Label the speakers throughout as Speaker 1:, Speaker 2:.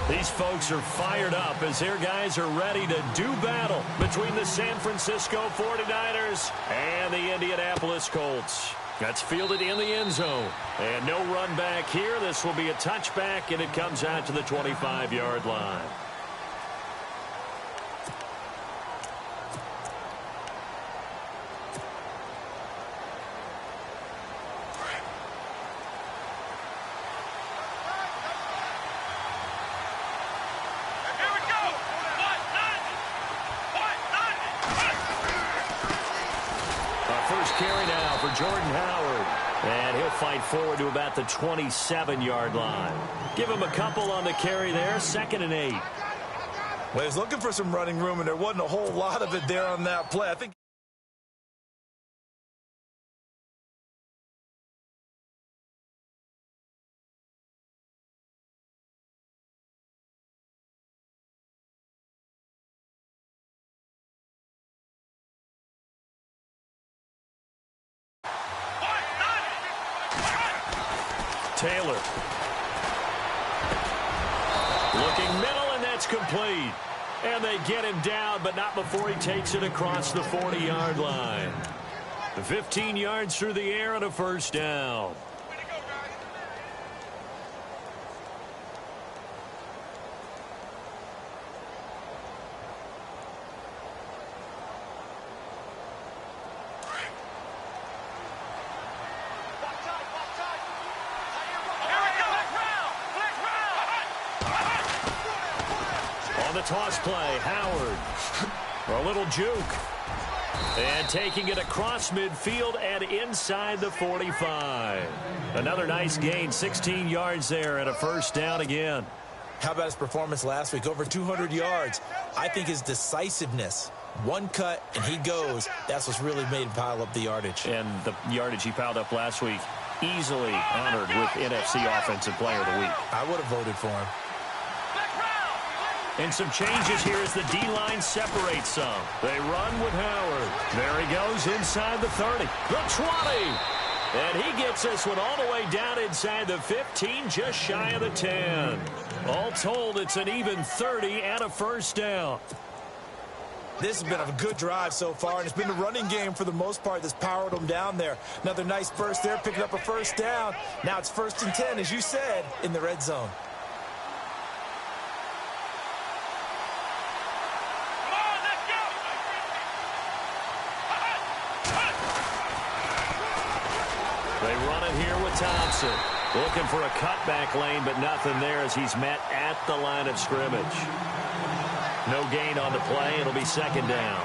Speaker 1: These folks are fired up as their guys are ready to do battle between the San Francisco 49ers and the Indianapolis Colts. That's fielded in the end zone. And no run back here. This will be a touchback, and it comes out to the 25-yard line.
Speaker 2: Carry now for Jordan Howard. And he'll fight forward to about the 27-yard line. Give him a couple on the carry there. 2nd and 8.
Speaker 3: Well, he's looking for some running room, and there wasn't a whole lot of it there on that play. I think
Speaker 1: Taylor. Looking middle, and that's complete. And they get him down, but not before he takes it across the 40-yard line. 15 yards through the air and a first down. The toss play, Howard. A little juke. And taking it across midfield and inside the 45. Another nice gain, 16 yards there and a first down again.
Speaker 3: How about his performance last week? Over 200 yards. I think his decisiveness, one cut and he goes, that's what's really made him pile up the yardage.
Speaker 1: And the yardage he piled up last week, easily honored with NFC Offensive Player of the Week.
Speaker 3: I would have voted for him.
Speaker 1: And some changes here as the D-line separates some. They run with Howard. There he goes inside the 30. The 20. And he gets this one all the way down inside the 15, just shy of the 10. All told, it's an even 30 and a first down.
Speaker 3: This has been a good drive so far, and it's been the running game for the most part that's powered them down there. Another nice burst there, picking up a first down. Now it's 1st and 10, as you said, in the red zone.
Speaker 1: Thompson looking for a cutback lane, but nothing there as he's met at the line of scrimmage. No gain on the play. It'll be 2nd down.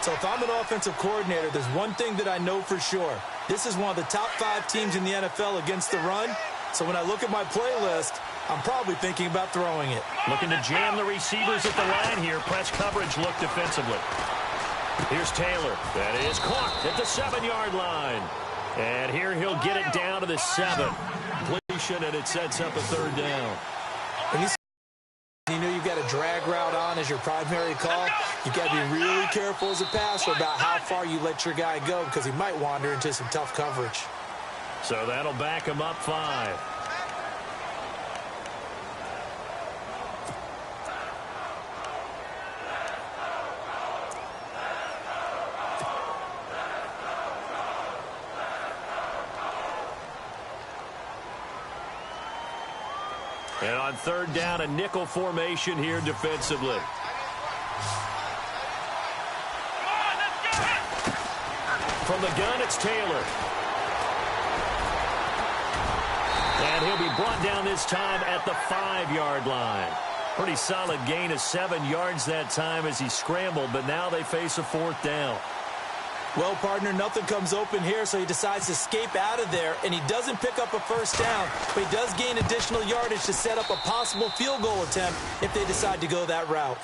Speaker 3: So if I'm an offensive coordinator, there's one thing that I know for sure. This is one of the top 5 teams in the NFL against the run. So when I look at my playlist, I'm probably thinking about throwing it.
Speaker 1: Looking to jam the receivers at the line here. Press coverage look defensively. Here's Taylor. That is caught at the 7-yard line. And here he'll get it down to the 7. Completion, and it sets up a 3rd down.
Speaker 3: When you know you've got a drag route on as your primary call, you've got to be really careful as a passer about how far you let your guy go because he might wander into some tough coverage.
Speaker 1: So that'll back him up 5. And on 3rd down, a nickel formation here defensively. From the gun, it's Taylor. And he'll be brought down this time at the 5-yard line. Pretty solid gain of 7 yards that time as he scrambled, but now they face a 4th down.
Speaker 3: Well, partner, nothing comes open here, so he decides to escape out of there, and he doesn't pick up a first down, but he does gain additional yardage to set up a possible field goal attempt if they decide to go that route.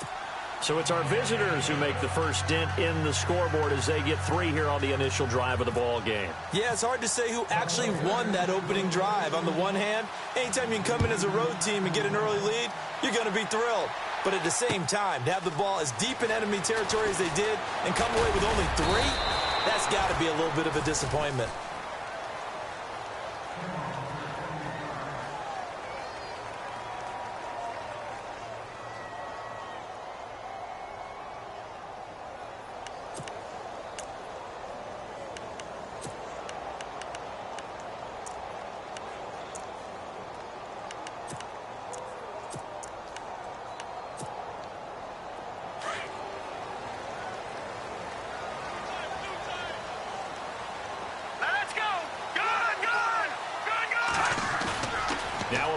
Speaker 1: So it's our visitors who make the first dent in the scoreboard as they get 3 here on the initial drive of the ball game.
Speaker 3: Yeah, it's hard to say who actually won that opening drive. On the one hand, anytime you can come in as a road team and get an early lead, you're going to be thrilled. But at the same time, to have the ball as deep in enemy territory as they did and come away with only 3, that's got to be a little bit of a disappointment.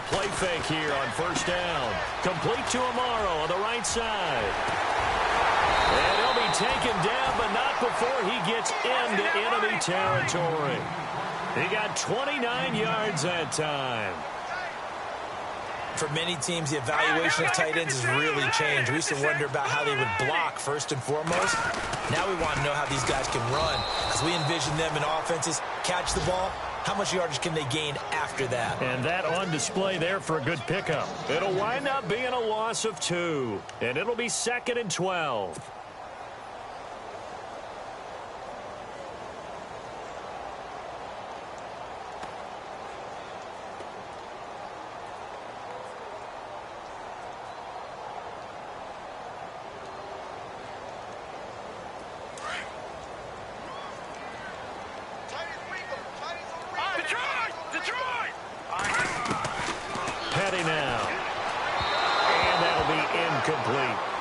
Speaker 1: a play fake here on first down. Complete to Amaro on the right side. And he'll be taken down, but not before he gets into enemy territory. He got 29 yards that time.
Speaker 3: For many teams, the evaluation of tight ends has really changed. We used to wonder about how they would block first and foremost. Now we want to know how these guys can run. As we envision them in offenses, catch the ball, how much yardage can they gain after that?
Speaker 1: And that on display there for a good pickup. It'll wind up being a loss of 2. And it'll be 2nd and 12.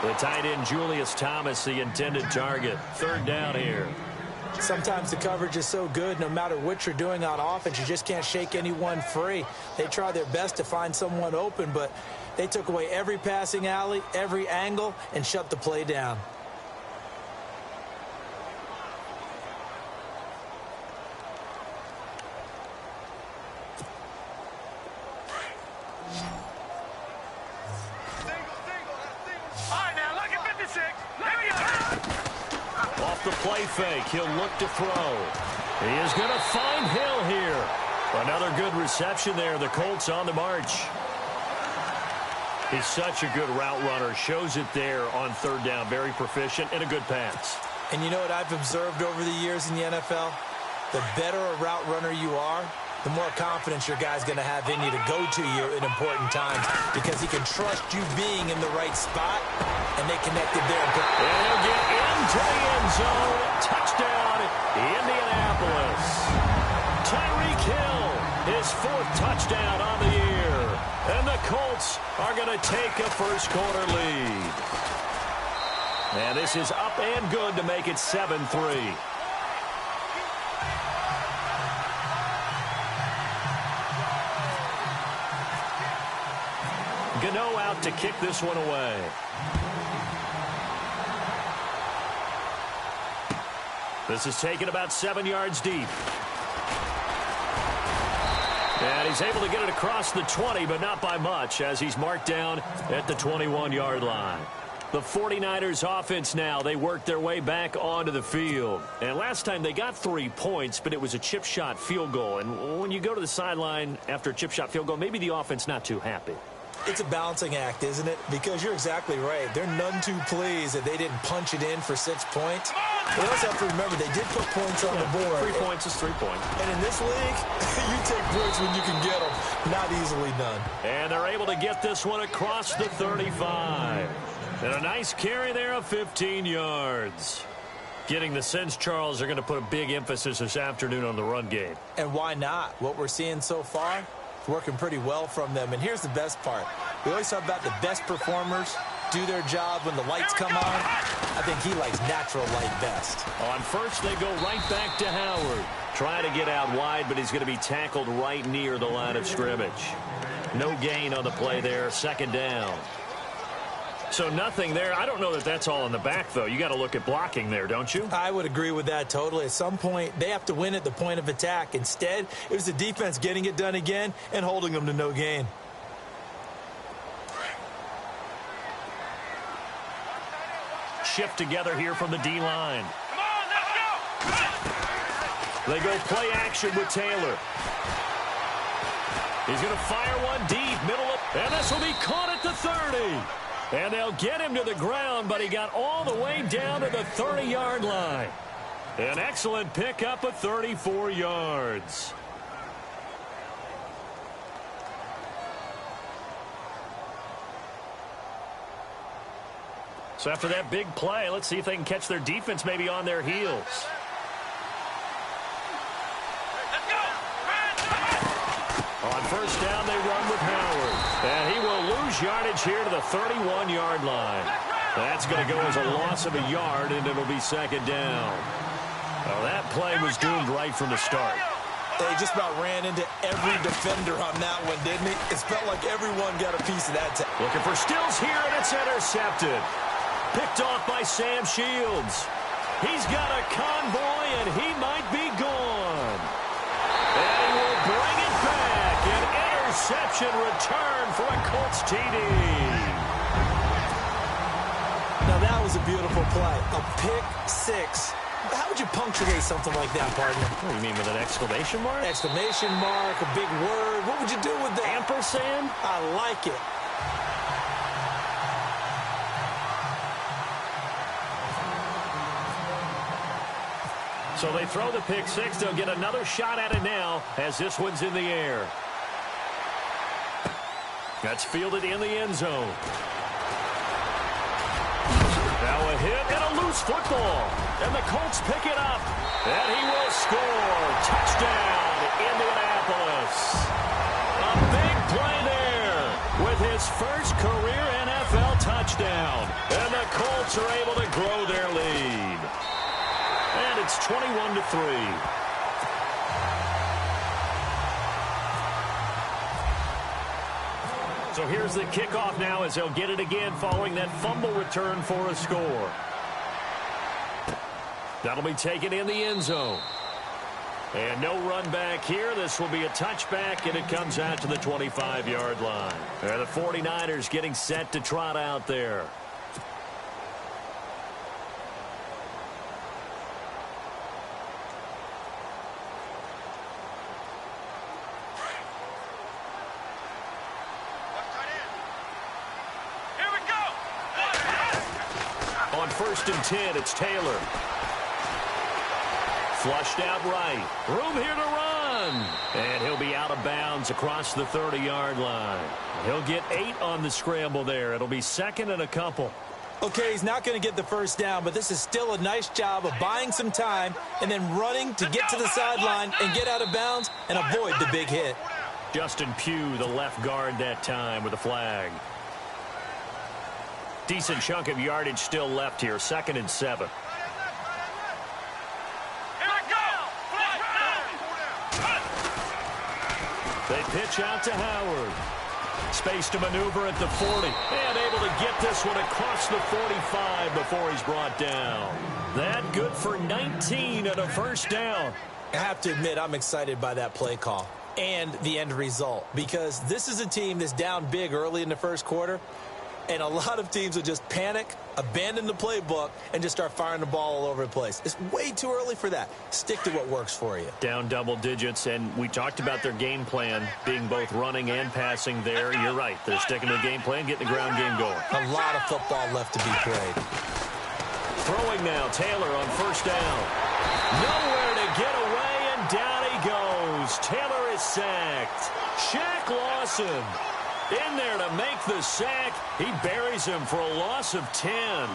Speaker 1: The tight end, Julius Thomas, the intended target. 3rd down here.
Speaker 3: Sometimes the coverage is so good, no matter what you're doing on offense, you just can't shake anyone free. They try their best to find someone open, but they took away every passing alley, every angle, and shut the play down.
Speaker 1: The play fake. He'll look to throw. He is going to find Hill here. Another good reception there. The Colts on the march. He's such a good route runner. Shows it there on 3rd down. Very proficient and a good pass.
Speaker 3: And you know what I've observed over the years in the NFL? The better a route runner you are, the more confidence your guy's going to have in you to go to you in important times because he can trust you being in the right spot, and they connected there.
Speaker 1: And he'll get into the end zone. Touchdown, Indianapolis. Tyreek Hill, his 4th touchdown on the year. And the Colts are going to take a first-quarter lead. And this is up and good to make it 7-3. Gano out to kick this one away. This is taken about 7 yards deep. And he's able to get it across the 20, but not by much, as he's marked down at the 21-yard line. The 49ers offense now, they worked their way back onto the field. And last time they got 3 points, but it was a chip shot field goal. And when you go to the sideline after a chip shot field goal, maybe the offense not too happy.
Speaker 3: It's a balancing act, isn't it? Because you're exactly right. They're none too pleased that they didn't punch it in for 6 points. But also have to remember they did put points on the board.
Speaker 1: 3 points is 3 points.
Speaker 3: And in this league, you take points when you can get them. Not easily done.
Speaker 1: And they're able to get this one across the 35. And a nice carry there of 15 yards. Getting the sense, Charles, are going to put a big emphasis this afternoon on the run game.
Speaker 3: And why not? What we're seeing so far, it's working pretty well from them. And here's the best part. We always talk about the best performers do their job when the lights come on. I think he likes natural light best.
Speaker 1: On first, they go right back to Howard. Trying to get out wide, but he's going to be tackled right near the line of scrimmage. No gain on the play there. 2nd down. So nothing there. I don't know that that's all in the back, though. You got to look at blocking there, don't you?
Speaker 3: I would agree with that totally. At some point, they have to win at the point of attack. Instead, it was the defense getting it done again and holding them to no gain.
Speaker 1: Shift together here from the D-line. Come on, let's go! They go play action with Taylor. He's going to fire one deep, middle of, and this will be caught at the 30. And they'll get him to the ground, but he got all the way down to the 30-yard line. An excellent pickup of 34 yards. So after that big play, let's see if they can catch their defense maybe on their heels. On first down, they run with Howard. And he will lose yardage here to the 31-yard line. That's going to go as a loss of a yard, and it'll be 2nd down. Well, that play was doomed right from the start.
Speaker 3: They just about ran into every defender on that one, didn't he? It felt like everyone got a piece of that.
Speaker 1: Looking for Stills here, and it's intercepted. Picked off by Sam Shields. He's got a convoy, and he might be gone. And he will bring it back. An interception return for a Colts TD.
Speaker 3: Now, that was a beautiful play. A pick six. How would you punctuate something like that, partner?
Speaker 1: What do you mean, with an exclamation mark?
Speaker 3: Exclamation mark, a big word. What would you do with that?
Speaker 1: Ampersand?
Speaker 3: I like it.
Speaker 1: So they throw the pick six. They'll get another shot at it now as this one's in the air. That's fielded in the end zone. Now a hit and a loose football. And the Colts pick it up. And he will score. Touchdown, Indianapolis. A big play there with his first career NFL touchdown. And the Colts are able to grow their lead. And it's 21-3. So here's the kickoff now as they'll get it again following that fumble return for a score. That'll be taken in the end zone. And no run back here. This will be a touchback, and it comes out to the 25-yard line. And the 49ers getting set to trot out there. First and 10, it's Taylor. Flushed out right. Room here to run. And he'll be out of bounds across the 30-yard line. He'll get 8 on the scramble there. It'll be second and a couple.
Speaker 3: Okay, he's not going to get the first down, but this is still a nice job of buying some time and then running to get to the sideline and get out of bounds and avoid the big hit.
Speaker 1: Justin Pugh, the left guard that time with a flag. Decent chunk of yardage still left here. Second and 7. They pitch out to Howard. Space to maneuver at the 40. And able to get this one across the 45 before he's brought down. That good for 19 and a first down.
Speaker 3: I have to admit, I'm excited by that play call and the end result, because this is a team that's down big early in the first quarter. And a lot of teams will just panic, abandon the playbook, and just start firing the ball all over the place. It's way too early for that. Stick to what works for you.
Speaker 1: Down double digits, and we talked about their game plan being both running and passing there. You're right. They're sticking to the game plan, getting the ground game going.
Speaker 3: A lot of football left to be played.
Speaker 1: Throwing now, Taylor on first down. Nowhere to get away, and down he goes. Taylor is sacked. Shaq Lawson in there to make the sack. He buries him for a loss of 10.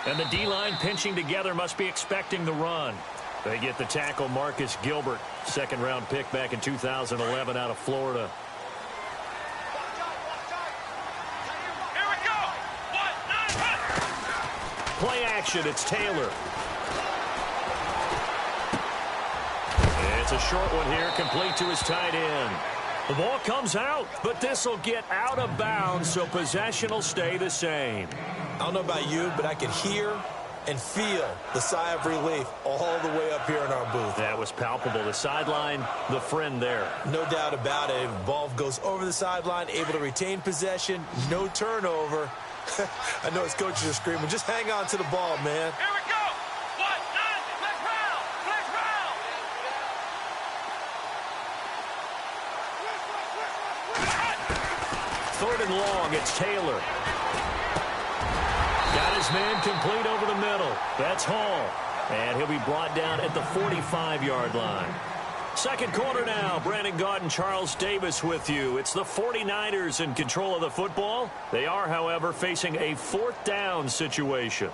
Speaker 1: And the D-line pinching together must be expecting the run. They get the tackle, Marcus Gilbert, second-round pick back in 2011 out of Florida. Play action, it's Taylor. It's a short one here, complete to his tight end. The ball comes out, but this will get out of bounds, so possession will stay the same.
Speaker 3: I don't know about you, but I could hear and feel the sigh of relief all the way up here in our booth.
Speaker 1: That was palpable. The sideline, the friend there.
Speaker 3: No doubt about it. The ball goes over the sideline, able to retain possession, no turnover. I know his coaches are screaming, just hang on to the ball, man.
Speaker 2: Here we go. What? Let's round. Let's round.
Speaker 1: Third and long, it's Taylor. Got his man complete over the middle. That's Hall. And he'll be brought down at the 45-yard line. Second quarter now. Brandon Gaudin and Charles Davis with you. It's the 49ers in control of the football. They are, however, facing a fourth down situation.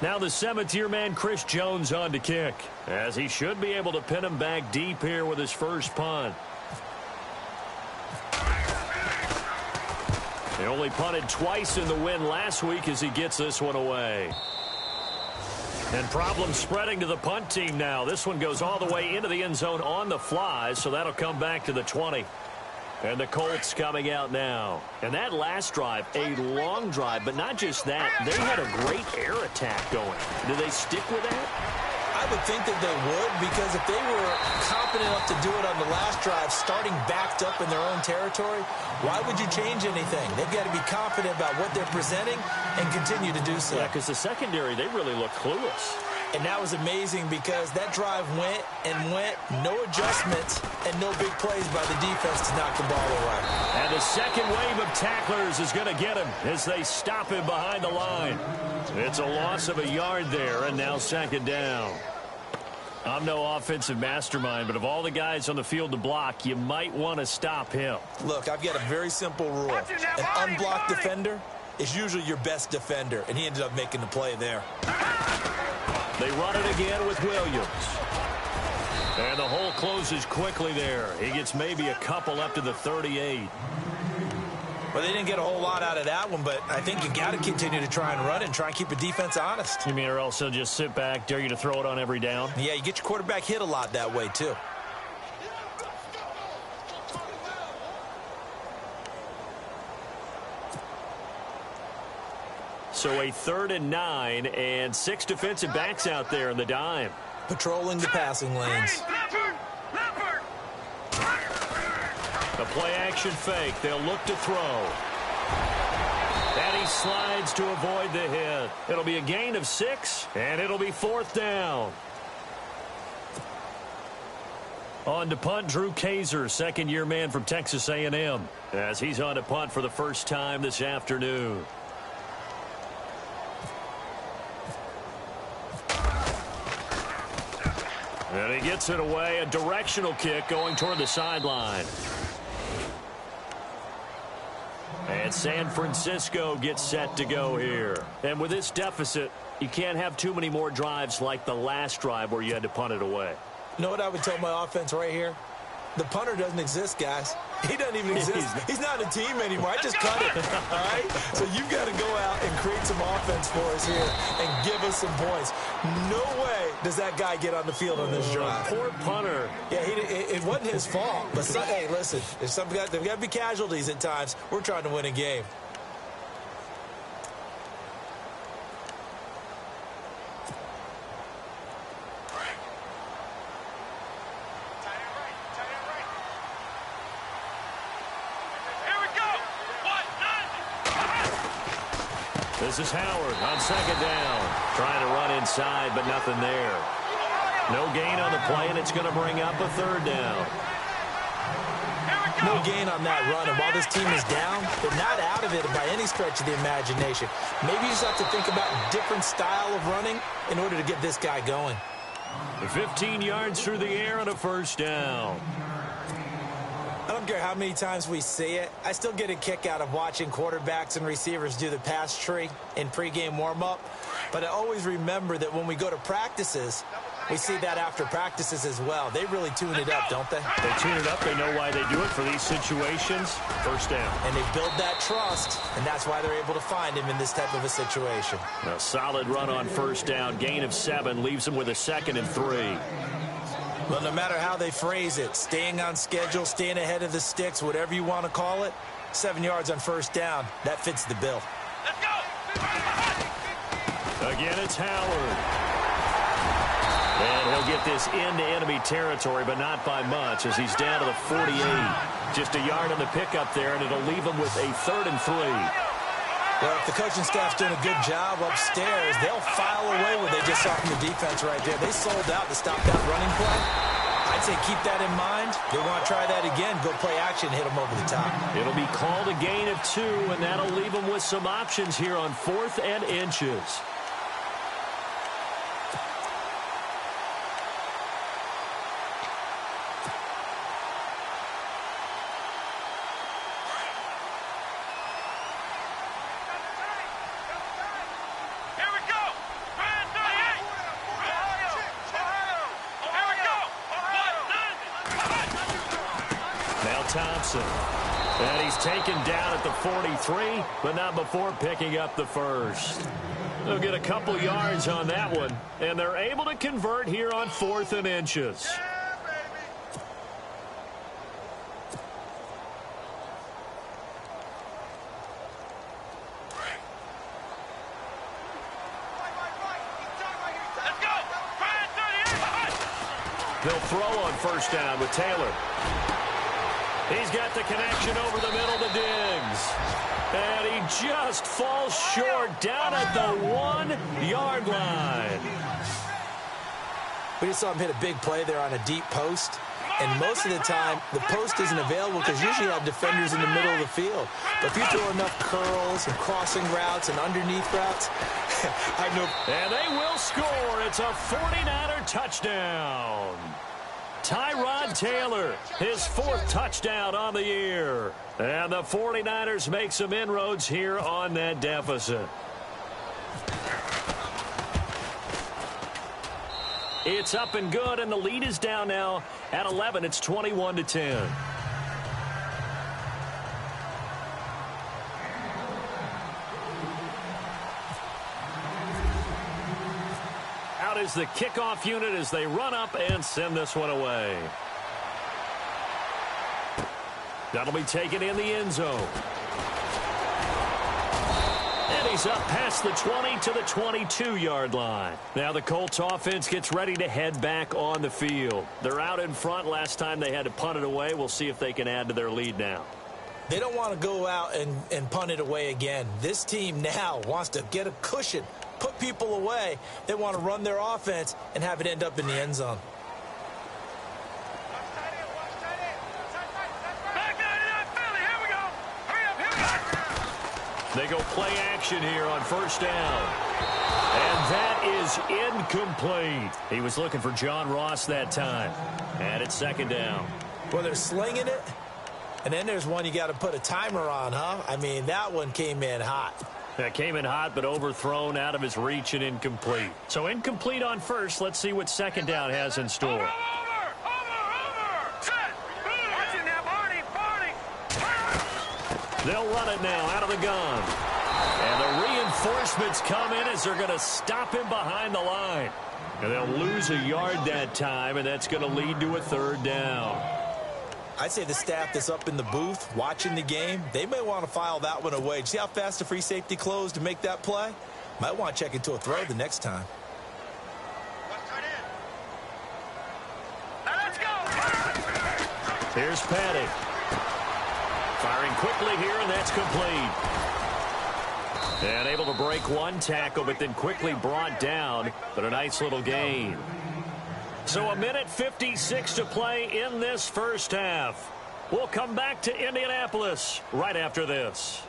Speaker 1: Now the seventh-year man, Chris Jones, on to kick, as he should be able to pin him back deep here with his first punt. He only punted twice in the win last week as he gets this one away. And problems spreading to the punt team now. This one goes all the way into the end zone on the fly, so that'll come back to the 20. And the Colts coming out now. And that last drive, a long drive, but not just that. They had a great air attack going. Do they stick with that?
Speaker 3: I would think that they would, because if they were confident enough to do it on the last drive, starting backed up in their own territory, why would you change anything? They've got to be confident about what they're presenting and continue to do so.
Speaker 1: Yeah, because the secondary, they really look clueless.
Speaker 3: And that was amazing because that drive went and went, no adjustments, and no big plays by the defense to knock the ball away.
Speaker 1: And the second wave of tacklers is going to get him as they stop him behind the line. It's a loss of a yard there, and now second down. I'm no offensive mastermind, but of all the guys on the field to block, you might want to stop him.
Speaker 3: Look, I've got a very simple rule. An unblocked defender is usually your best defender, and he ended up making the play there.
Speaker 1: They run it again with Williams. And the hole closes quickly there. He gets maybe a couple up to the 38.
Speaker 3: Well, they didn't get a whole lot out of that one, but I think you got to continue to try and run it and try and keep the defense honest.
Speaker 1: You mean or else they'll just sit back, dare you to throw it on every down?
Speaker 3: Yeah, you get your quarterback hit a lot that way, too.
Speaker 1: So a 3rd and 9 and 6 defensive backs out there in the dime.
Speaker 3: Patrolling the passing lanes.
Speaker 1: The play action fake. They'll look to throw. And he slides to avoid the hit. It'll be a gain of 6, and it'll be 4th down. On to punt, Drew Kaiser, second-year man from Texas A&M, as he's on to punt for the first time this afternoon. And he gets it away, a directional kick going toward the sideline. And San Francisco gets set to go here. And with this deficit, you can't have too many more drives like the last drive where you had to punt it away.
Speaker 3: You know what I would tell my offense right here? The punter doesn't exist, guys. He doesn't even exist. He's not a team anymore. I just cut it, all right? So you've got to go out and create some offense for us here and give us some points. No way does that guy get on the field on this drive.
Speaker 1: Poor punter.
Speaker 3: Yeah, it wasn't his fault. But, hey, listen, there's got to be casualties at times. We're trying to win a game.
Speaker 1: This is Howard on second down. Trying to run inside, but nothing there. No gain on the play, and it's going to bring up a 3rd down.
Speaker 3: No gain on that run, and while this team is down, they're not out of it by any stretch of the imagination. Maybe you just have to think about a different style of running in order to get this guy going.
Speaker 1: 15 yards through the air and a 1st down.
Speaker 3: I don't care how many times we see it. I still get a kick out of watching quarterbacks and receivers do the pass tree in pregame warm-up. But I always remember that when we go to practices, we see that after practices as well. They really tune it up, don't they?
Speaker 1: They tune it up. They know why they do it for these situations. 1st down.
Speaker 3: And they build that trust, and that's why they're able to find him in this type of a situation.
Speaker 1: A solid run on 1st down. Gain of 7 leaves him with a 2nd and 3.
Speaker 3: Well, no matter how they phrase it, staying on schedule, staying ahead of the sticks, whatever you want to call it, 7 yards on 1st down, that fits the bill.
Speaker 2: Let's go!
Speaker 1: Again, it's Howard. And he'll get this into enemy territory, but not by much, as he's down to the 48. Just a yard on the pickup there, and it'll leave him with a 3rd and 3.
Speaker 3: Well, if the coaching staff's doing a good job upstairs, they'll file away what they just saw from the defense right there. They sold out to stop that running play. I'd say keep that in mind. They want to try that again, go play action, hit them over the top.
Speaker 1: It'll be called a gain of 2, and that'll leave them with some options here on 4th and inches. Thompson. And he's taken down at the 43, but not before picking up the first. They'll get a couple yards on that one, and they're able to convert here on 4th and inches. They'll throw on first down with Taylor. He's got the connection over the middle to Diggs. And he just falls short down at the 1-yard line.
Speaker 3: We just saw him hit a big play there on a deep post. And most of the time, the post isn't available because usually you have defenders in the middle of the field. But if you throw enough curls and crossing routes and underneath routes, I know.
Speaker 1: And they will score. It's a 49er touchdown. Tyrod Taylor, his 4th touchdown on the year. And the 49ers make some inroads here on that deficit. It's up and good, and the lead is down now at 11. It's 21-10. Out is the kickoff unit as they run up and send this one away. That'll be taken in the end zone. And he's up past the 20 to the 22-yard line. Now the Colts offense gets ready to head back on the field. They're out in front. Last time they had to punt it away. We'll see if they can add to their lead now.
Speaker 3: They don't want to go out and punt it away again. This team now wants to get a cushion, put people away. They want to run their offense and have it end up in the end zone.
Speaker 1: They go play action here on first down. And that is incomplete. He was looking for John Ross that time. And it's second down.
Speaker 3: Well, they're slinging it. And then there's one you got to put a timer on, huh? I mean, that one came in hot.
Speaker 1: That came in hot, but overthrown out of his reach and incomplete. So incomplete on first. Let's see what second down has in store. They'll run it now out of the gun. And the reinforcements come in as they're going to stop him behind the line. And they'll lose a yard that time, and that's going to lead to a third down.
Speaker 3: I'd say the staff that's up in the booth watching the game, they may want to file that one away. See how fast the free safety closed to make that play? Might want to check into a throw the next time.
Speaker 1: Here's Patty. Firing quickly here, and that's complete. And able to break one tackle, but then quickly brought down. But a nice little gain. So 1:56 to play in this first half. We'll come back to Indianapolis right after this.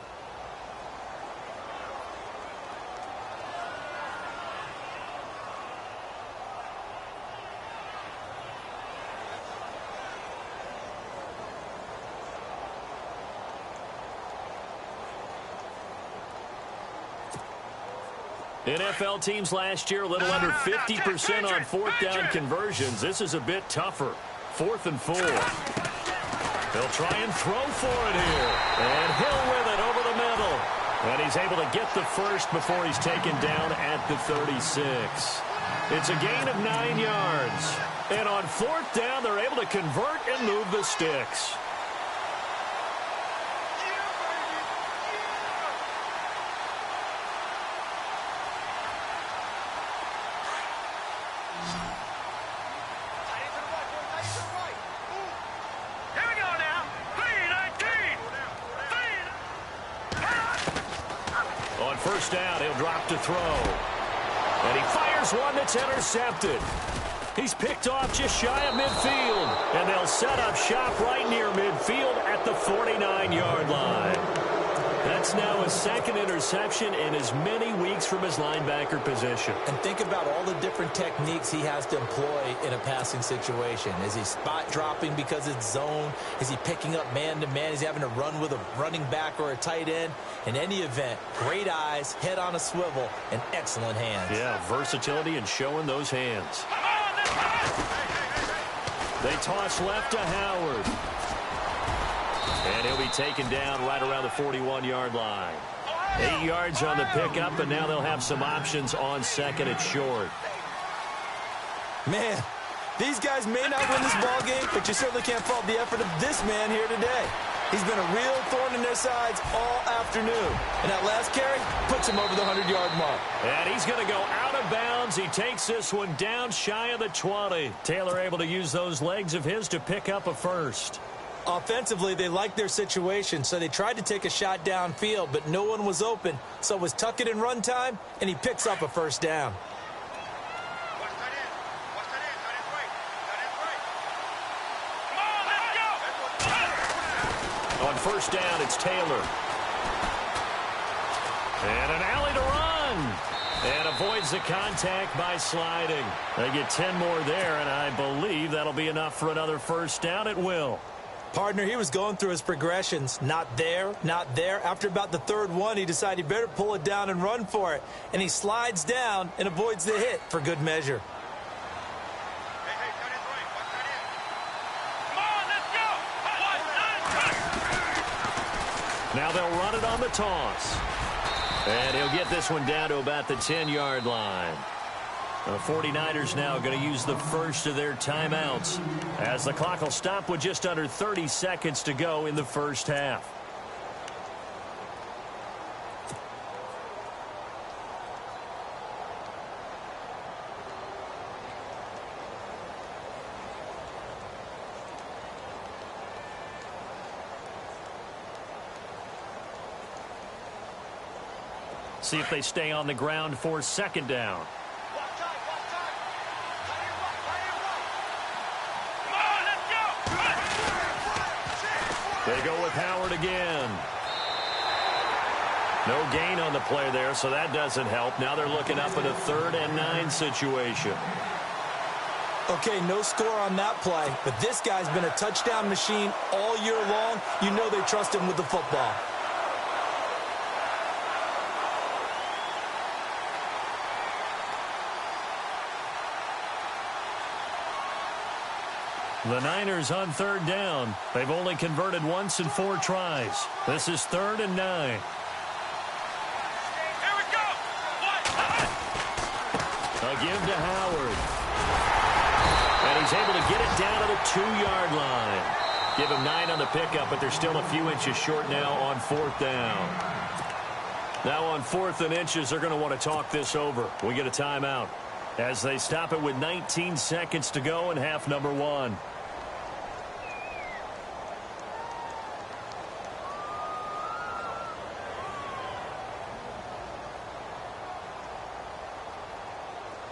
Speaker 1: NFL teams last year a little under 50% on 4th down conversions. This is a bit tougher. 4th and 4. They'll try and throw for it here. And Hill with it over the middle. And he's able to get the first before he's taken down at the 36. It's a gain of 9 yards. And on 4th down, they're able to convert and move the sticks. First down, he'll drop to throw. And he fires one that's intercepted. He's picked off just shy of midfield. And they'll set up shop right near midfield at the 49-yard line. That's now his second interception in as many weeks from his linebacker position.
Speaker 3: And think about all the different techniques he has to employ in a passing situation. Is he spot dropping because it's zone? Is he picking up man-to-man? Is he having to run with a running back or a tight end? In any event, great eyes, head on a swivel, and excellent hands.
Speaker 1: Yeah, versatility and showing those hands. They toss left to Howard.
Speaker 2: taken down right around the 41-yard line. 8 yards on the pickup, and now they'll have some options on second and short.
Speaker 3: Man, these guys may not win this ball game, but you certainly can't fault the effort of this man here today. He's been a real thorn in their sides all afternoon. And that last carry puts him over the 100-yard mark.
Speaker 2: And he's going to go out of bounds. He takes this one down shy of the 20. Taylor able to use those legs of his to pick up a first.
Speaker 3: Offensively, they liked their situation, so they tried to take a shot downfield, but no one was open. So it was tuck it and run time, and he picks up a first down.
Speaker 2: On first down, it's Taylor. And an alley to run. And avoids the contact by sliding. They get 10 more there, and I believe that'll be enough for another first down. It will.
Speaker 3: Partner, he was going through his progressions. Not there, not there. After about the third one, he decided he better pull it down and run for it. And he slides down and avoids the hit for good measure.
Speaker 2: Now they'll run it on the toss. And he'll get this one down to about the 10-yard line. The 49ers now going to use the first of their timeouts as the clock will stop with just under 30 seconds to go in the first half. See if they stay on the ground for second down. They go with Howard again. No gain on the play there, so that doesn't help. Now they're looking up at a 3rd and 9 situation.
Speaker 3: Okay, no score on that play, but this guy's been a touchdown machine all year long. You know they trust him with the football.
Speaker 2: The Niners on 3rd down. They've only converted once in 4 tries. This is 3rd and 9.
Speaker 1: Here we go.
Speaker 2: A give to Howard. And he's able to get it down to the 2-yard line. Give him 9 on the pickup, but they're still a few inches short now on 4th down. Now on 4th and inches, they're going to want to talk this over. We get a timeout as they stop it with 19 seconds to go in half number 1.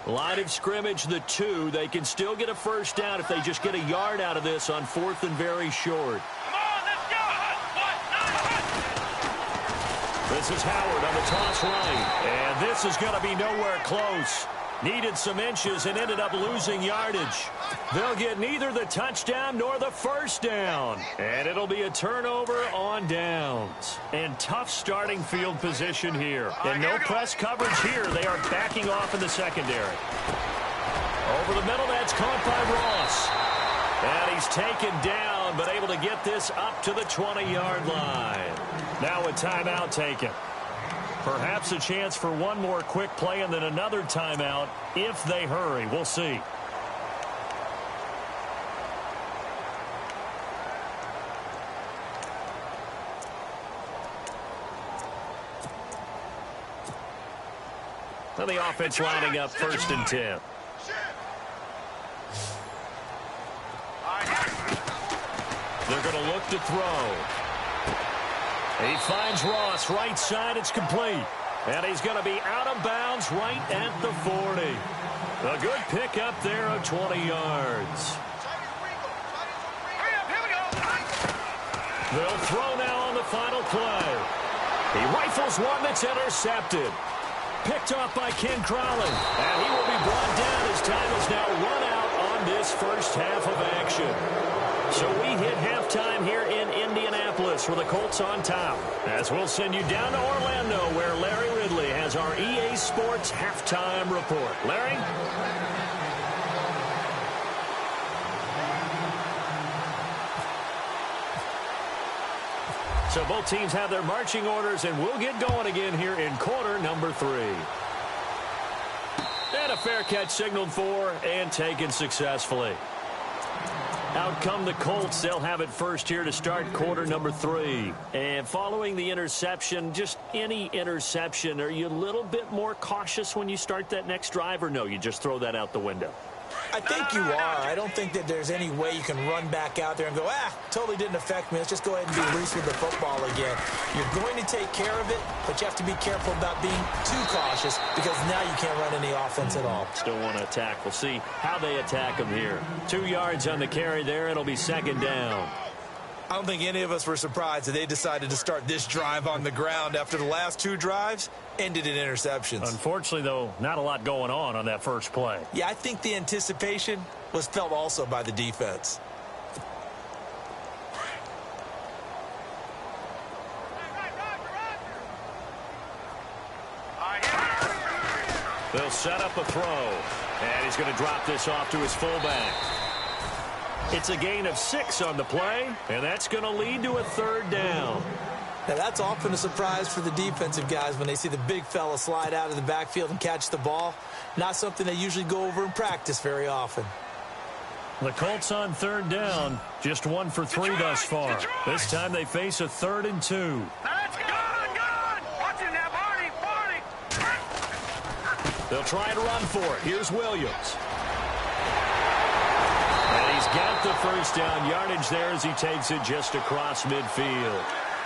Speaker 2: Line of scrimmage, the 2. They can still get a first down if they just get a yard out of this on 4th and very short.
Speaker 1: Come on, let's go.
Speaker 2: This is Howard on the toss right. And this is going to be nowhere close. Needed some inches and ended up losing yardage. They'll get neither the touchdown nor the first down. And it'll be a turnover on downs. And tough starting field position here. And no press coverage here. They are backing off in the secondary. Over the middle, that's caught by Ross. And he's taken down, but able to get this up to the 20-yard line. Now a timeout taken. Perhaps a chance for one more quick play and then another timeout if they hurry. We'll see. So the offense lining up 1st and 10. They're going to look to throw. He finds Ross right side. It's complete. And he's going to be out of bounds right at the 40. A good pickup there of 20 yards. They'll throw now on the final play. He rifles one that's intercepted. Picked off by Ken Crowley. And he will be brought down as time is now run out on this first half of action. So we hit halftime here in Indianapolis with the Colts on top. As we'll send you down to Orlando where Larry Ridley has our EA Sports halftime report. Larry?
Speaker 1: So both teams have their marching orders, and we'll get going again here in quarter number 3. And a fair catch signaled for and taken successfully. Out come the Colts. They'll have it first here to start quarter number 3. And following the interception, just any interception, are you a little bit more cautious when you start that next drive, or no, you just throw that out the window?
Speaker 3: I think you are. I don't think that there's any way you can run back out there and go, totally didn't affect me. Let's just go ahead and be loose with the football again. You're going to take care of it, but you have to be careful about being too cautious because now you can't run any offense at all.
Speaker 1: Still want to attack. We'll see how they attack them here. 2 yards on the carry there. It'll be second down.
Speaker 3: I don't think any of us were surprised that they decided to start this drive on the ground after the last 2 drives ended in interceptions.
Speaker 1: Unfortunately, though, not a lot going on that first play.
Speaker 3: Yeah, I think the anticipation was felt also by the defense.
Speaker 1: They'll set up a throw, and he's going to drop this off to his fullback. It's a gain of 6 on the play, and that's going to lead to a third down.
Speaker 3: Now, that's often a surprise for the defensive guys when they see the big fella slide out of the backfield and catch the ball. Not something they usually go over in practice very often.
Speaker 1: The Colts on third down, just 1 for 3 thus far. This time they face a 3rd and 2. They'll try and run for it. Here's Williams. And he's got the first down yardage there as he takes it just across midfield.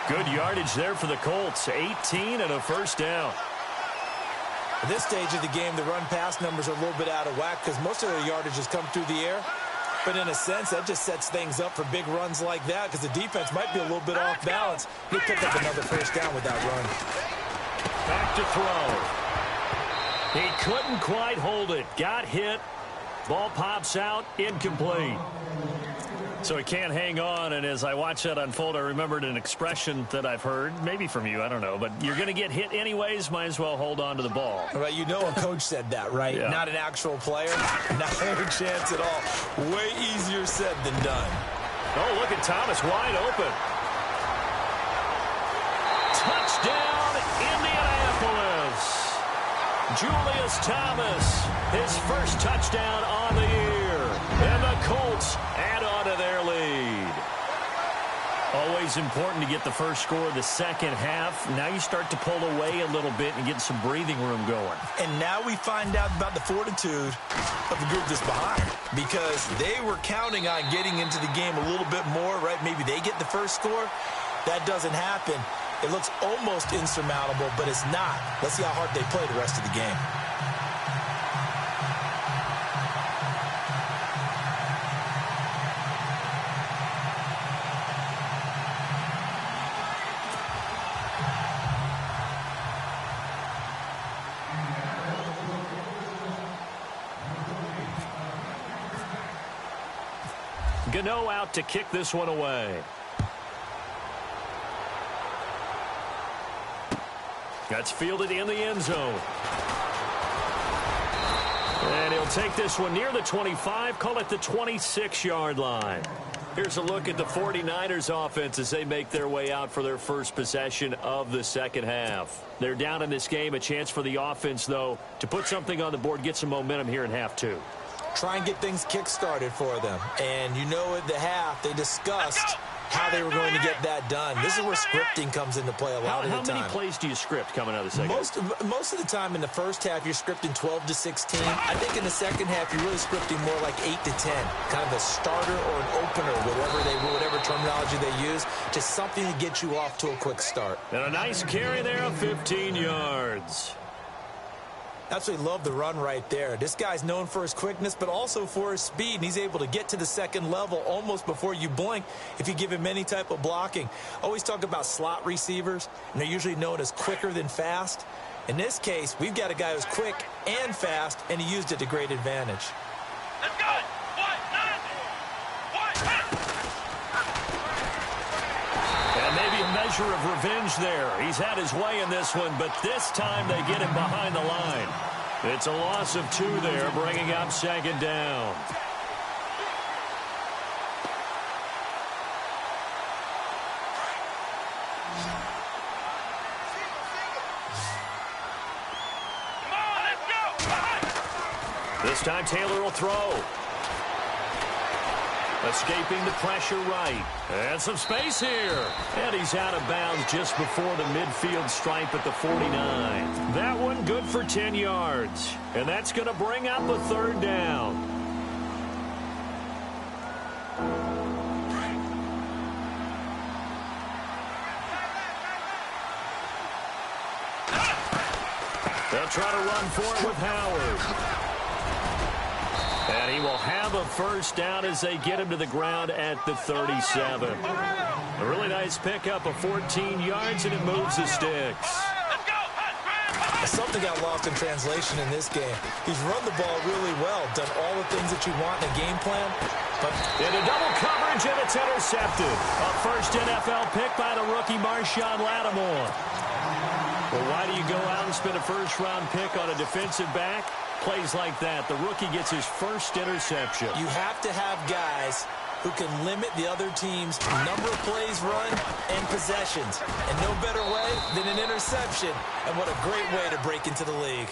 Speaker 1: Good yardage there for the Colts. 18 and a first down.
Speaker 3: At this stage of the game, the run-pass numbers are a little bit out of whack because most of their yardage has come through the air. But in a sense, that just sets things up for big runs like that because the defense might be a little bit off balance. They pick up another first down with that run.
Speaker 1: Back to throw. He couldn't quite hold it. Got hit. Ball pops out. Incomplete. So he can't hang on, and as I watch that unfold, I remembered an expression that I've heard, maybe from you, I don't know, but you're going to get hit anyways, might as well hold on to the ball.
Speaker 3: Right, you know a coach said that, right?
Speaker 1: Yeah.
Speaker 3: Not an actual player. Not a chance at all. Way easier said than done.
Speaker 1: Oh, look at Thomas wide open. Touchdown, Indianapolis. Julius Thomas, his first touchdown on the year. And the Colts add on to their lead. Always important to get the first score of the second half. Now you start to pull away a little bit and get some breathing room going.
Speaker 3: And now we find out about the fortitude of the group that's behind. Because they were counting on getting into the game a little bit more, right? Maybe they get the first score. That doesn't happen. It looks almost insurmountable, but it's not. Let's see how hard they play the rest of the game.
Speaker 1: Gano out to kick this one away. That's fielded in the end zone. And he'll take this one near the 25, call it the 26-yard line. Here's a look at the 49ers offense as they make their way out for their first possession of the second half. They're down in this game. A chance for the offense, though, to put something on the board, get some momentum here in half 2.
Speaker 3: Try and get things kick-started for them. And you know at the half, they discussed how they were going to get that done. This is where scripting comes into play a lot of the time.
Speaker 1: How many plays do you script coming out of the second half?
Speaker 3: Most of the time in the first half, you're scripting 12 to 16. I think in the second half, you're really scripting more like 8 to 10. Kind of a starter or an opener, whatever terminology they use. Just something to get you off to a quick start.
Speaker 1: And a nice carry there of 15 yards.
Speaker 3: Absolutely love the run right there. This guy's known for his quickness, but also for his speed. And he's able to get to the second level almost before you blink if you give him any type of blocking. Always talk about slot receivers, and they're usually known as quicker than fast. In this case, we've got a guy who's quick and fast, and he used it to great advantage.
Speaker 2: Let's go.
Speaker 1: And maybe a measure of revenge there. He's had his way in this one, but this time they get him behind the line. It's a loss of 2 there, bringing up second down. This time Taylor will throw. Escaping the pressure right. And some space here. And he's out of bounds just before the midfield stripe at the 49. That one good for 10 yards. And that's going to bring up a third down. They'll try to run for it with Howard. And he will have a first down as they get him to the ground at the 37. A really nice pickup of 14 yards, and it moves the sticks.
Speaker 3: Something got lost in translation in this game. He's run the ball really well, done all the things that you want in a game plan. But
Speaker 1: into double coverage, and it's intercepted. A first NFL pick by the rookie Marshawn Lattimore. Well, why do you go out and spend a first-round pick on a defensive back? Plays like that, the rookie gets his first interception.
Speaker 3: You have to have guys who can limit the other team's number of plays run and possessions. And no better way than an interception. And what a great way to break into the league.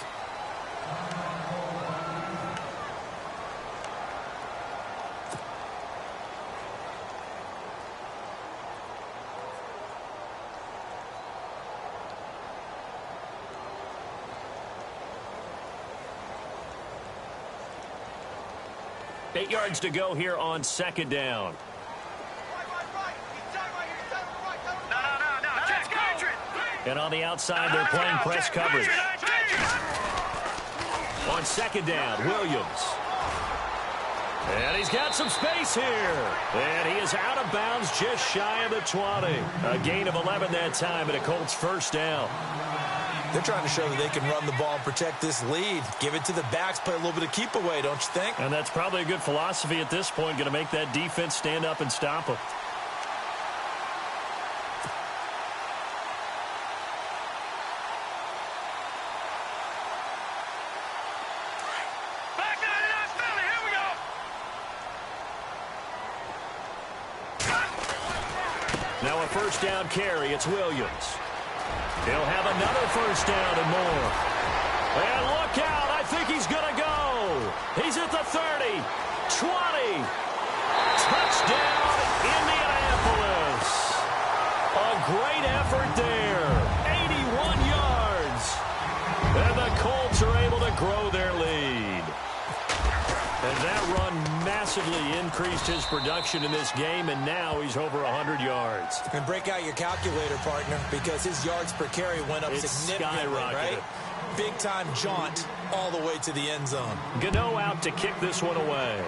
Speaker 1: Eight yards to go here on second down. And on the outside, they're playing press coverage. On second down, Williams. And he's got some space here. And he is out of bounds just shy of the 20. A gain of 11 that time, and a Colts first down.
Speaker 3: They're trying to show that they can run the ball and protect this lead. Give it to the backs, play a little bit of keep away, don't you think?
Speaker 1: And that's probably a good philosophy at this point, going to make that defense stand up and stop them. Now a first down carry, it's Williams. He'll have another first down and more. And look out, I think he's going to go. He's at the 30, 20. Touchdown, Indianapolis. A great effort there. 81 yards. And the Colts are able to grow their lead. And that run massively increased his production in this game, and now he's over 100 yards.
Speaker 3: And break out your calculator, partner, because his yards per carry went up significantly, right? Big-time jaunt all the way to the end zone.
Speaker 1: Gano out to kick this one away.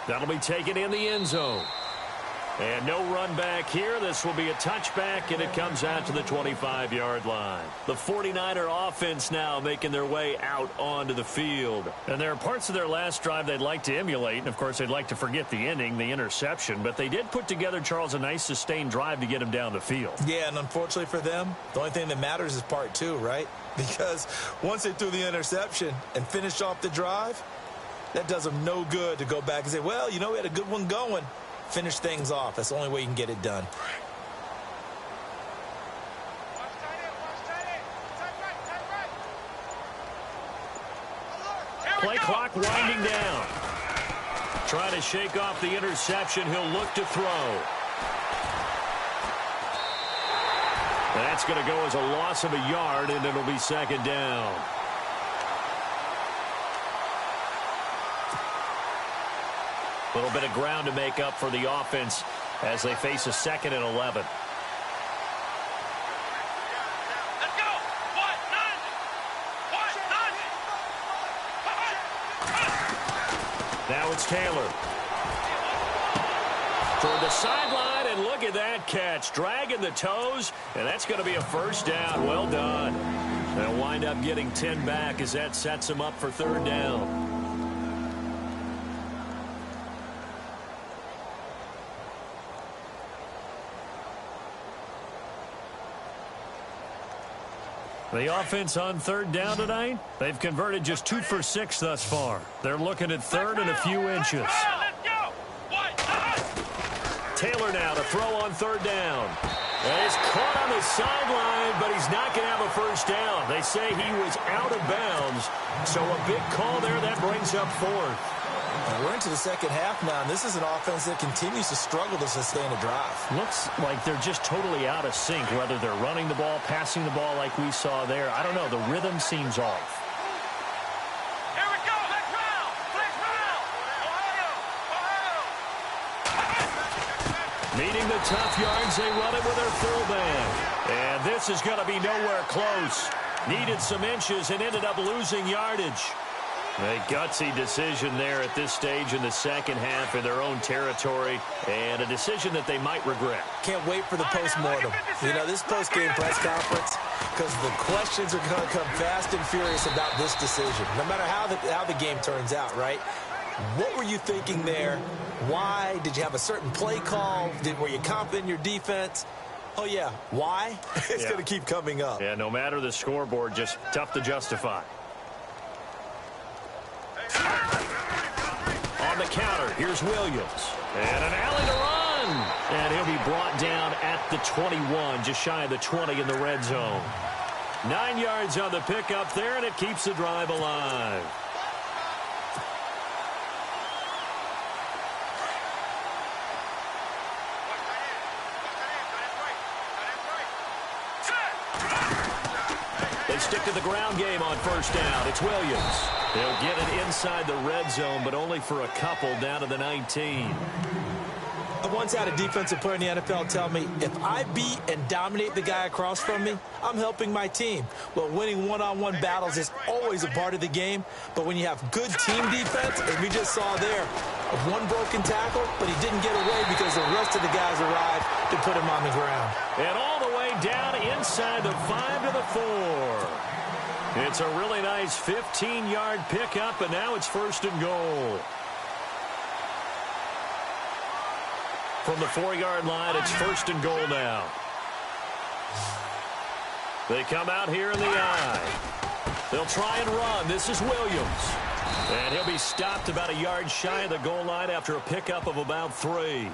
Speaker 1: That'll be taken in the end zone. And no run back here. This will be a touchback, and it comes out to the 25-yard line. The 49er offense now making their way out onto the field. And there are parts of their last drive they'd like to emulate, and, of course, they'd like to forget the ending, the interception. But they did put together, Charles, a nice sustained drive to get him down the field.
Speaker 3: Yeah, and unfortunately for them, the only thing that matters is part two, right? Because once they threw the interception and finished off the drive, that does them no good to go back and say, well, you know, we had a good one going. Finish things off. That's the only way you can get it done.
Speaker 1: Play clock winding down. Trying to shake off the interception. He'll look to throw. That's going to go as a loss of a yard, and it'll be second down. A little bit of ground to make up for the offense as they face a 2nd and 11.
Speaker 2: Let's go.
Speaker 1: Now it's Taylor. Toward the sideline, and look at that catch. Dragging the toes, and that's going to be a first down. Well done. They'll wind up getting 10 back as that sets them up for third down. The offense on third down tonight, they've converted just 2 for 6 thus far. They're looking at third and a few inches. Taylor now to throw on third down. And he's caught on the sideline, but he's not going to have a first down. They say he was out of bounds, so a big call there. That brings up fourth.
Speaker 3: We're into the second half now, and this is an offense that continues to struggle to sustain a drive.
Speaker 1: Looks like they're just totally out of sync, whether they're running the ball, passing the ball like we saw there. I don't know. The rhythm seems off.
Speaker 2: Here we go. Let's round. Let's round. Ohio.
Speaker 1: Needing the tough yards, they run it with their fullback. And this is going to be nowhere close. Needed some inches and ended up losing yardage. A gutsy decision there at this stage in the second half in their own territory, and a decision that they might regret.
Speaker 3: Can't wait for the post-mortem. You know, this post-game press conference, because the questions are going to come fast and furious about this decision, no matter how the game turns out, right? What were you thinking there? Why? Did you have a certain play call? Were you confident in your defense? Oh, yeah. Why? It's going to keep coming up.
Speaker 1: Yeah, no matter the scoreboard, just tough to justify. On the counter, here's Williams. And an alley to run. And he'll be brought down at the 21, just shy of the 20 in the red zone. 9 yards on the pickup there, and it keeps the drive alive. They stick to the ground game on first down. It's Williams. They'll get it inside the red zone, but only for a couple down to the 19.
Speaker 3: I once had a defensive player in the NFL tell me, if I beat and dominate the guy across from me, I'm helping my team. Well, winning one-on-one battles is always a part of the game, but when you have good team defense, as we just saw there, one broken tackle, but he didn't get away because the rest of the guys arrived to put him on the ground.
Speaker 1: And all the way down inside the 5 to the 4. It's a really nice 15-yard pickup, and now it's first and goal. From the 4-yard line, it's first and goal now. They come out here in the eye. They'll try and run. This is Williams. And he'll be stopped about a yard shy of the goal line after a pickup of about 3.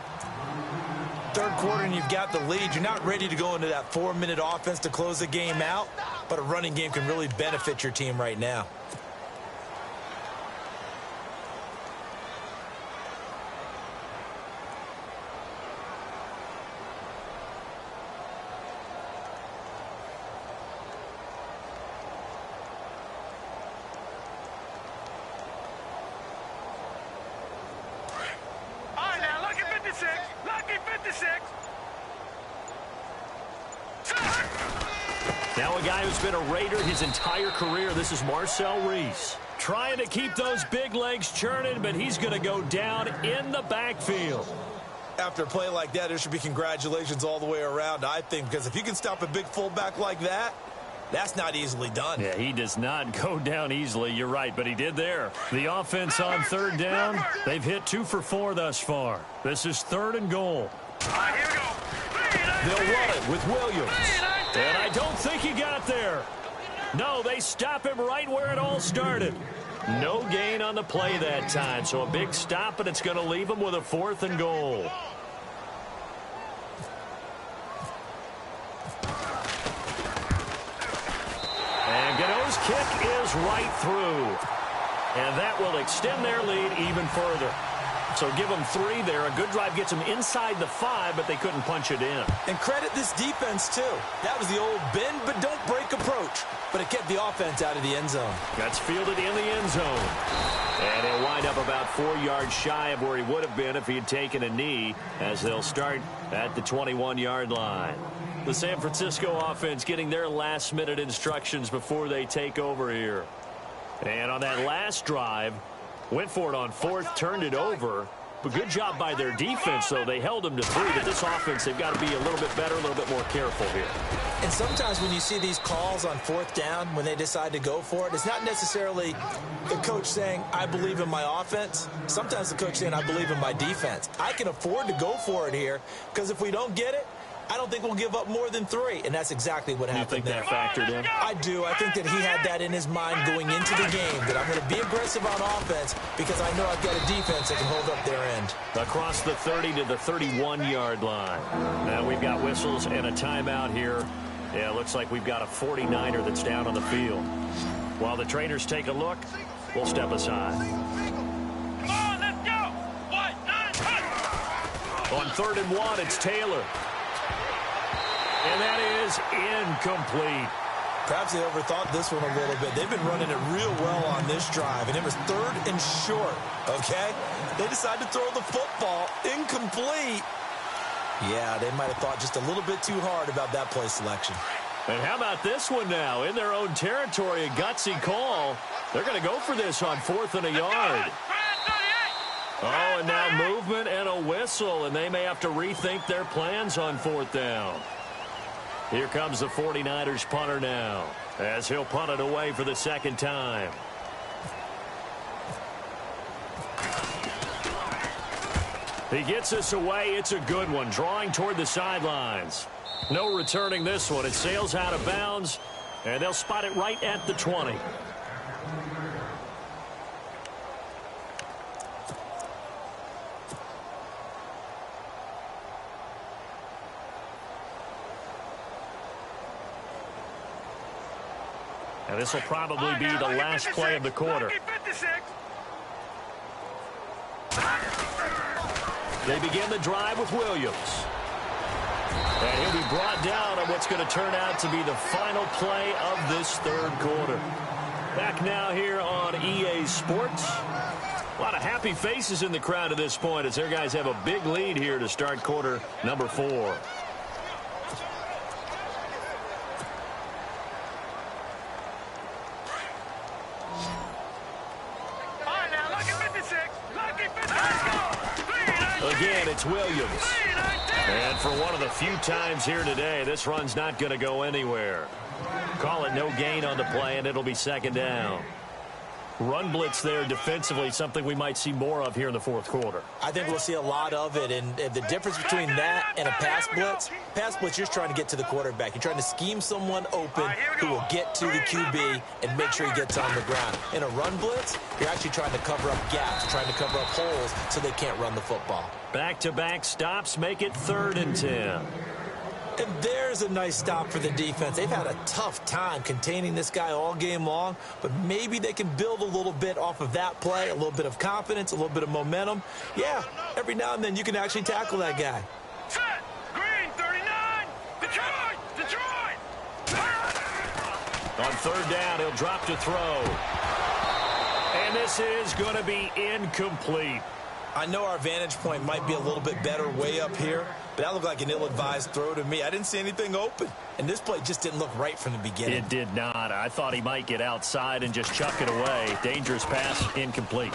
Speaker 3: Third quarter and you've got the lead. You're not ready to go into that 4-minute offense to close the game out, but a running game can really benefit your team right now.
Speaker 1: Now a guy who's been a Raider his entire career. This is Marcel Reese. Trying to keep those big legs churning, but he's going to go down in the backfield.
Speaker 3: After a play like that, there should be congratulations all the way around, I think, because if you can stop a big fullback like that, that's not easily done.
Speaker 1: Yeah, he does not go down easily. You're right, but he did there. The offense on third down, they've hit 2 for 4 thus far. This is third and goal.
Speaker 2: Here we go.
Speaker 1: They'll run it with Williams. And I don't think he got there. No, they stop him right where it all started. No gain on the play that time, so a big stop, and it's going to leave him with a 4th and goal. And Gano's kick is right through. And that will extend their lead even further. So give them 3 there. A good drive gets them inside the 5, but they couldn't punch it in.
Speaker 3: And credit this defense, too. That was the old bend but don't break approach. But it kept the offense out of the end zone.
Speaker 1: That's fielded in the end zone. And he'll wind up about 4 yards shy of where he would have been if he had taken a knee, as they'll start at the 21-yard line. The San Francisco offense getting their last-minute instructions before they take over here. And on that last drive, went for it on 4th, turned it over. But good job by their defense, though. They held them to 3. But this offense, they've got to be a little bit better, a little bit more careful here.
Speaker 3: And sometimes when you see these calls on 4th down, when they decide to go for it, it's not necessarily the coach saying, I believe in my offense. Sometimes the coach saying, I believe in my defense. I can afford to go for it here, because if we don't get it, I don't think we'll give up more than 3, and that's exactly what happened.
Speaker 2: You think
Speaker 3: there.
Speaker 2: that factored in?
Speaker 3: I do. I think that he had that in his mind going into the game, that I'm going to be aggressive on offense because I know I've got a defense that can hold up their end.
Speaker 2: Across the 30 to the 31-yard line. Now we've got whistles and a timeout here. Yeah, it looks like we've got a 49er that's down on the field. While the trainers take a look, we'll step aside.
Speaker 1: Come on, let's go. 1, 9,
Speaker 2: On 3rd and 1, it's Taylor. And that is incomplete.
Speaker 3: Perhaps they overthought this one a little bit. They've been running it real well on this drive, and it was 3rd and short, okay? They decided to throw the football incomplete. Yeah, they might have thought just a little bit too hard about that play selection.
Speaker 2: And how about this one now? In their own territory, a gutsy call. They're going to go for this on 4th and a yard. Oh, and now movement and a whistle, and they may have to rethink their plans on 4th down. Here comes the 49ers punter now, as he'll punt it away for the 2nd time. He gets this away. It's a good one, drawing toward the sidelines. No returning this one. It sails out of bounds, and they'll spot it right at the 20. And this will probably be the last play of the quarter. They begin the drive with Williams. And he'll be brought down on what's going to turn out to be the final play of this 3rd quarter. Back now here on EA Sports. A lot of happy faces in the crowd at this point as their guys have a big lead here to start quarter number 4. Again, it's Williams. And for one of the few times here today, this run's not going to go anywhere. Call it no gain on the play, and it'll be 2nd down. Run blitz there defensively, something we might see more of here in the 4th quarter.
Speaker 3: I think we'll see a lot of it, and the difference between that and a pass blitz, you're just trying to get to the quarterback. You're trying to scheme someone open who will get to the QB and make sure he gets on the ground. In a run blitz, you're actually trying to cover up gaps, trying to cover up holes so they can't run the football.
Speaker 2: Back-to-back stops make it 3rd and 10.
Speaker 3: And there's a nice stop for the defense. They've had a tough time containing this guy all game long, but maybe they can build a little bit off of that play, a little bit of confidence, a little bit of momentum. Yeah, every now and then you can actually tackle that guy.
Speaker 1: Set. Green, 39. Detroit.
Speaker 2: On 3rd down, he'll drop to throw. And this is going to be incomplete.
Speaker 3: I know our vantage point might be a little bit better way up here, but that looked like an ill-advised throw to me. I didn't see anything open, and this play just didn't look right from the beginning.
Speaker 2: It did not. I thought he might get outside and just chuck it away. Dangerous pass, incomplete.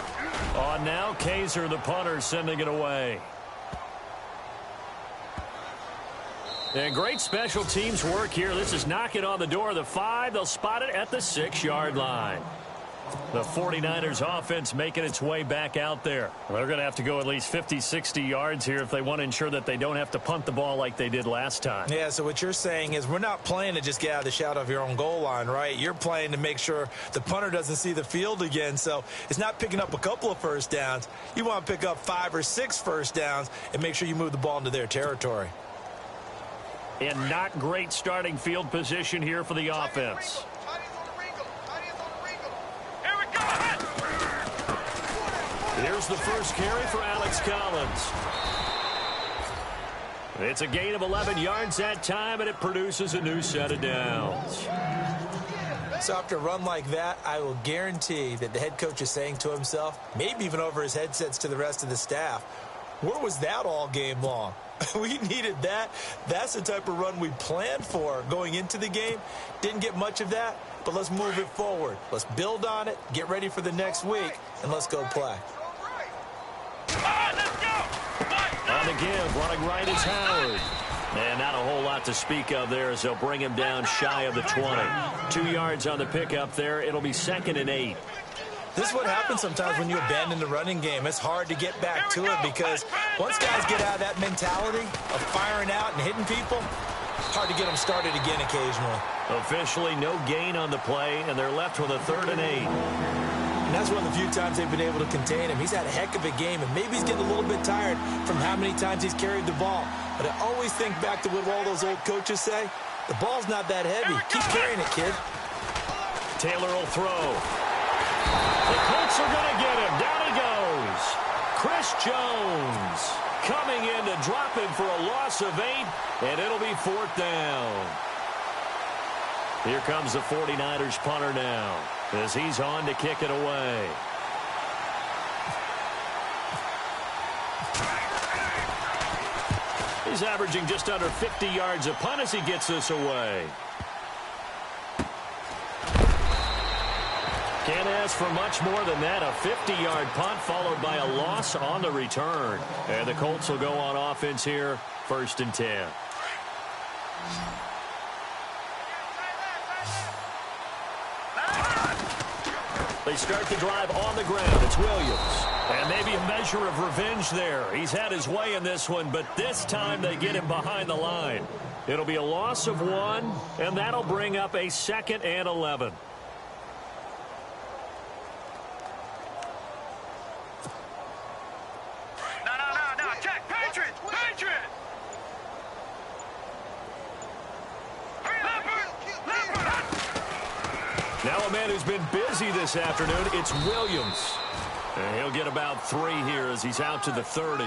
Speaker 2: On now, Kaiser, the punter, sending it away. And great special teams work here. This is knocking on the door of the 5. They'll spot it at the 6-yard line. The 49ers offense making its way back out there. They're going to have to go at least 50, 60 yards here if they want to ensure that they don't have to punt the ball like they did last time.
Speaker 3: Yeah, so what you're saying is we're not playing to just get out of the shadow of your own goal line, right? You're playing to make sure the punter doesn't see the field again. So it's not picking up a couple of first downs. You want to pick up 5 or 6 first downs and make sure you move the ball into their territory.
Speaker 2: And not great starting field position here for the offense. Here's the first carry for Alex Collins. It's a gain of 11 yards that time, and it produces a new set of downs.
Speaker 3: So after a run like that, I will guarantee that the head coach is saying to himself, maybe even over his headsets to the rest of the staff, where was that all game long? We needed that. That's the type of run we planned for going into the game. Didn't get much of that, but let's move it forward. Let's build on it, get ready for the next week, and let's go play.
Speaker 2: On the give, running right is Howard. And not a whole lot to speak of there as they'll bring him down shy of the 20. 2 yards on the pickup there. It'll be 2nd and 8.
Speaker 3: This is what happens sometimes when you abandon the running game. It's hard to get back to it because once guys get out of that mentality of firing out and hitting people, hard to get them started again occasionally.
Speaker 1: Officially no gain on the play, and they're left with a 3rd and 8.
Speaker 3: And that's one of the few times they've been able to contain him. He's had a heck of a game, and maybe he's getting a little bit tired from how many times he's carried the ball. But I always think back to what all those old coaches say. The ball's not that heavy. Keep carrying it, kid.
Speaker 1: Taylor will throw. The Colts are going to get him. Down he goes. Chris Jones coming in to drop him for a loss of 8, and it'll be 4th down. Here comes the 49ers punter now as he's on to kick it away. He's averaging just under 50 yards a punt as he gets this away. Can't ask for much more than that. A 50-yard punt followed by a loss on the return. And the Colts will go on offense here, 1st and 10. They start the drive on the ground. It's Williams. And maybe a measure of revenge there. He's had his way in this one, but this time they get him behind the line. It'll be a loss of 1, and that'll bring up a 2nd and 11.
Speaker 2: No. Check. Patriot.
Speaker 1: Now a man who's been busy this afternoon, it's Williams. And he'll get about 3 here as he's out to the 30.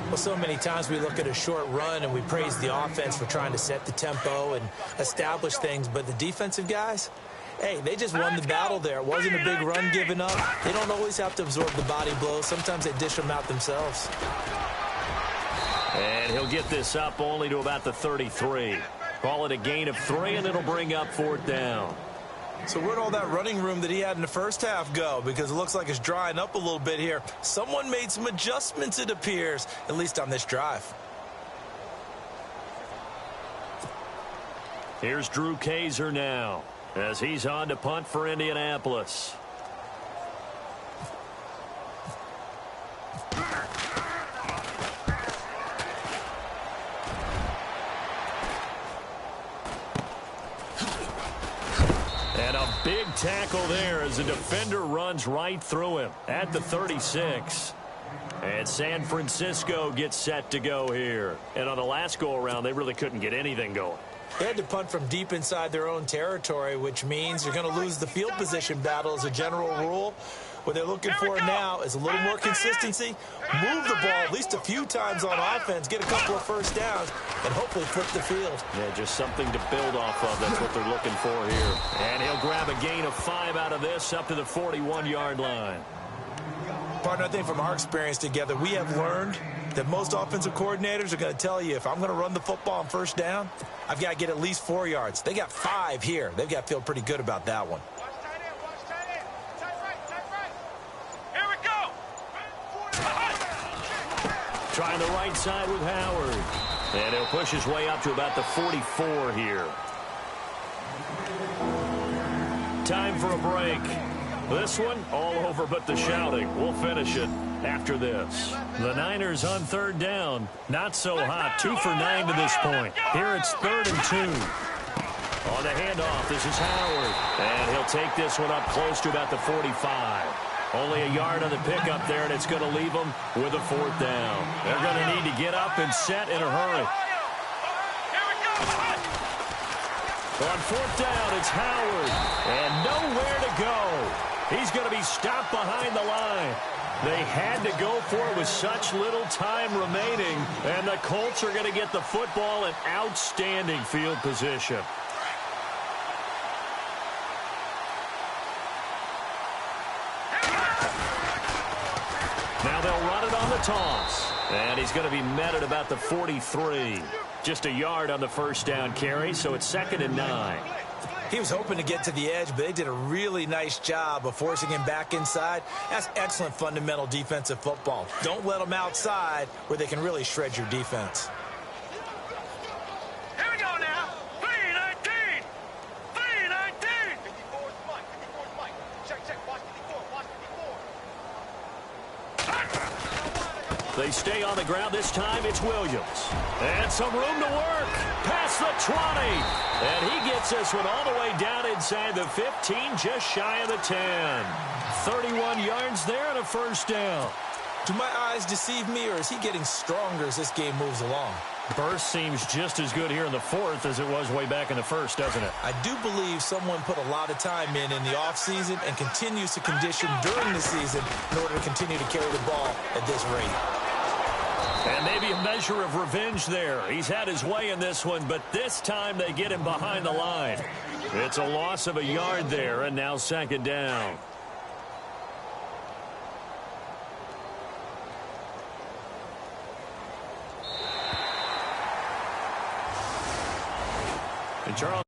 Speaker 3: Well, so many times we look at a short run and we praise the offense for trying to set the tempo and establish things, but the defensive guys, hey, they just won the battle there. It wasn't a big run given up. They don't always have to absorb the body blows. Sometimes they dish them out themselves.
Speaker 1: And he'll get this up only to about the 33. Call it a gain of 3, and it'll bring up 4th down.
Speaker 3: So where'd all that running room that he had in the first half go? Because it looks like it's drying up a little bit here. Someone made some adjustments, it appears, at least on this drive.
Speaker 1: Here's Drew Kaiser now as he's on to punt for Indianapolis. And a big tackle there as the defender runs right through him at the 36. And San Francisco gets set to go here. And on the last go-around, they really couldn't get anything going.
Speaker 3: They had to punt from deep inside their own territory, which means you're going to lose the field position battle as a general rule. What they're looking for now is a little more consistency, move the ball at least a few times on offense, get a couple of first downs, and hopefully flip the field.
Speaker 1: Yeah, just something to build off of. That's what they're looking for here. And he'll grab a gain of 5 out of this up to the 41-yard line.
Speaker 3: Partner, I think from our experience together, we have learned that most offensive coordinators are going to tell you, if I'm going to run the football on first down, I've got to get at least 4 yards. They got 5 here. They've got to feel pretty good about that one.
Speaker 1: Trying the right side with Howard. And he'll push his way up to about the 44 here. Time for a break. This one, all over but the shouting. We'll finish it after this. The Niners on 3rd down. Not so hot. 2 for 9 to this point. Here it's 3rd and 2. On the handoff, this is Howard. And he'll take this one up close to about the 45. Only a yard on the pickup there, and it's going to leave them with a 4th down. They're going to need to get up and set in a hurry. On 4th down, it's Howard. And nowhere to go. He's going to be stopped behind the line. They had to go for it with such little time remaining, and the Colts are going to get the football in outstanding field position. Now they'll run it on the toss. And he's going to be met at about the 43. Just a yard on the first down carry, so it's 2nd and 9.
Speaker 3: He was hoping to get to the edge, but they did a really nice job of forcing him back inside. That's excellent fundamental defensive football. Don't let them outside where they can really shred your defense.
Speaker 2: Here we go now. 3-19. 3-19. 54's Mike. Check. Watch 54.
Speaker 1: They stay on the ground. This time it's Williams. And some room to work. Past the 20. And he gets this one all the way down inside the 15, just shy of the 10. 31 yards there and a first down.
Speaker 3: Do my eyes deceive me, or is he getting stronger as this game moves along?
Speaker 1: Burst seems just as good here in the fourth as it was way back in the first, doesn't it?
Speaker 3: I do believe someone put a lot of time in the offseason and continues to condition during the season in order to continue to carry the ball at this rate.
Speaker 1: And maybe a measure of revenge there. He's had his way in this one, but this time they get him behind the line. It's a loss of a yard there, and now second down. And Charles